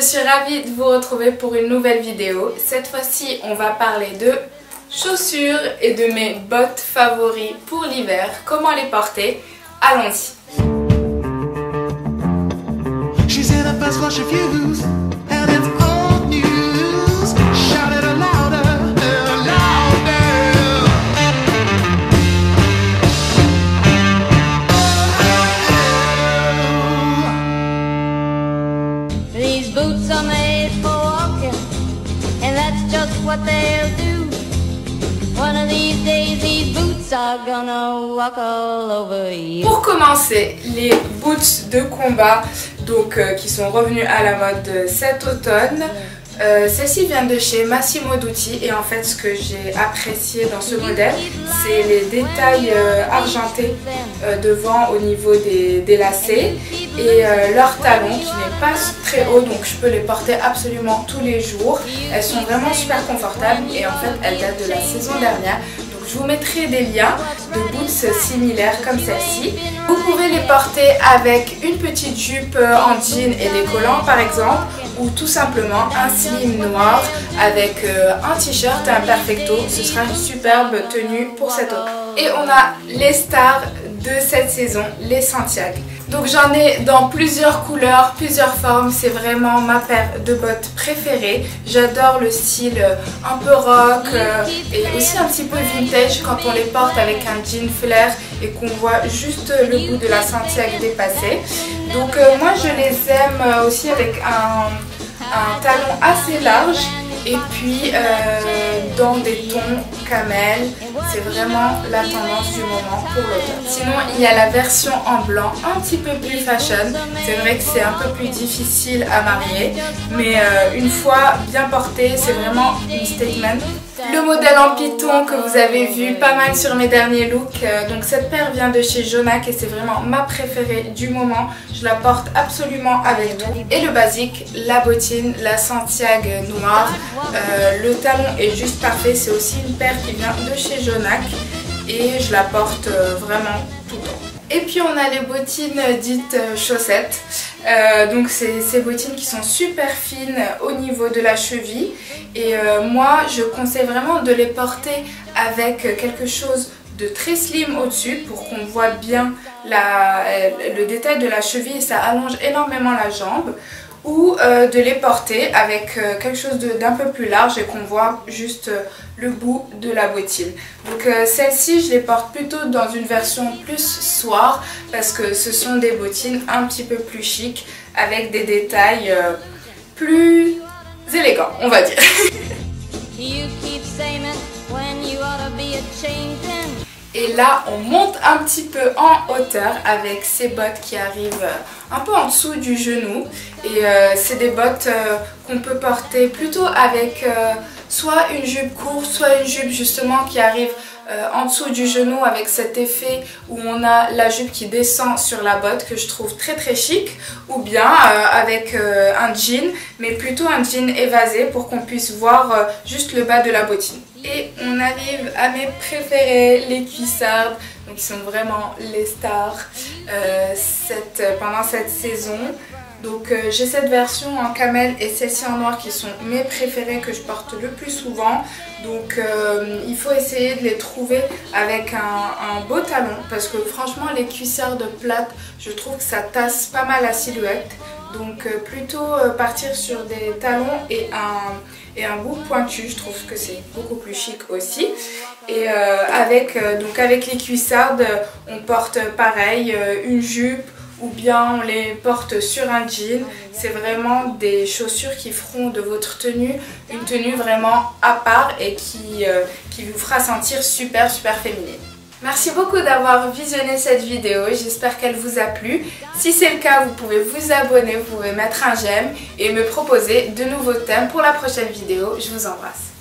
suis ravie de vous retrouver pour une nouvelle vidéo. Cette fois-ci, on va parler de chaussures et de mes bottes favoris pour l'hiver. Comment les porter? Allons-y. What they'll do. One of these days these boots are gonna walk all over you. Pour commencer, les boots de combat qui sont revenus à la mode cet automne. Celles-ci viennent de chez Massimo Dutti et en fait ce que j'ai apprécié dans ce modèle, c'est les détails argentés devant au niveau des lacets et leur talon qui n'est pas très haut, donc je peux les porter absolument tous les jours. Elles sont vraiment super confortables et en fait elles datent de la saison dernière. Donc je vous mettrai des liens de boots similaires comme celle-ci. Vous pouvez les porter avec une petite jupe en jean et des collants par exemple, ou tout simplement un slim noir avec un t-shirt et un perfecto. Ce sera une superbe tenue pour cet automne. Et on a les stars de cette saison, les Santiago. Donc j'en ai dans plusieurs couleurs, plusieurs formes, c'est vraiment ma paire de bottes préférée. J'adore le style un peu rock et aussi un petit peu vintage quand on les porte avec un jean flair et qu'on voit juste le bout de la Santiago dépassé. Donc moi je les aime aussi avec un talon assez large et puis dans des tons camel. C'est vraiment la tendance du moment pour l'automne. Sinon il y a la version en blanc un petit peu plus fashion. C'est vrai que c'est un peu plus difficile à marier, mais une fois bien porté, c'est vraiment une statement. Le modèle en python que vous avez vu pas mal sur mes derniers looks, donc cette paire vient de chez Jonac et c'est vraiment ma préférée du moment. Je la porte absolument avec tout. Et le basique, la bottine, la Santiago noire. Le talon est juste parfait, c'est aussi une paire qui vient de chez Jonac et je la porte vraiment tout le temps. Et puis on a les bottines dites chaussettes. Donc c'est ces bottines qui sont super fines au niveau de la cheville et moi je conseille vraiment de les porter avec quelque chose de très slim au-dessus pour qu'on voit bien le détail de la cheville et ça allonge énormément la jambe, ou de les porter avec quelque chose d'un peu plus large et qu'on voit juste le bout de la bottine. Donc celle-ci je les porte plutôt dans une version plus soir parce que ce sont des bottines un petit peu plus chic avec des détails plus élégants, on va dire. Et là on monte un petit peu en hauteur avec ces bottes qui arrivent un peu en dessous du genou et c'est des bottes qu'on peut porter plutôt avec soit une jupe courte, soit une jupe justement qui arrive en dessous du genou avec cet effet où on a la jupe qui descend sur la botte que je trouve très très chic, ou bien avec un jean, mais plutôt un jean évasé pour qu'on puisse voir juste le bas de la bottine. Et on arrive à mes préférés, les cuissardes, donc ils sont vraiment les stars pendant cette saison. Donc j'ai cette version en camel et celle-ci en noir qui sont mes préférées que je porte le plus souvent. Donc il faut essayer de les trouver avec un beau talon parce que franchement les cuissardes plates, je trouve que ça tasse pas mal la silhouette. Donc plutôt partir sur des talons et un bout pointu, je trouve que c'est beaucoup plus chic aussi. Et avec les cuissardes, on porte pareil une jupe ou bien on les porte sur un jean. C'est vraiment des chaussures qui feront de votre tenue une tenue vraiment à part et qui vous fera sentir super féminine. Merci beaucoup d'avoir visionné cette vidéo, j'espère qu'elle vous a plu. Si c'est le cas, vous pouvez vous abonner, vous pouvez mettre un j'aime et me proposer de nouveaux thèmes pour la prochaine vidéo. Je vous embrasse.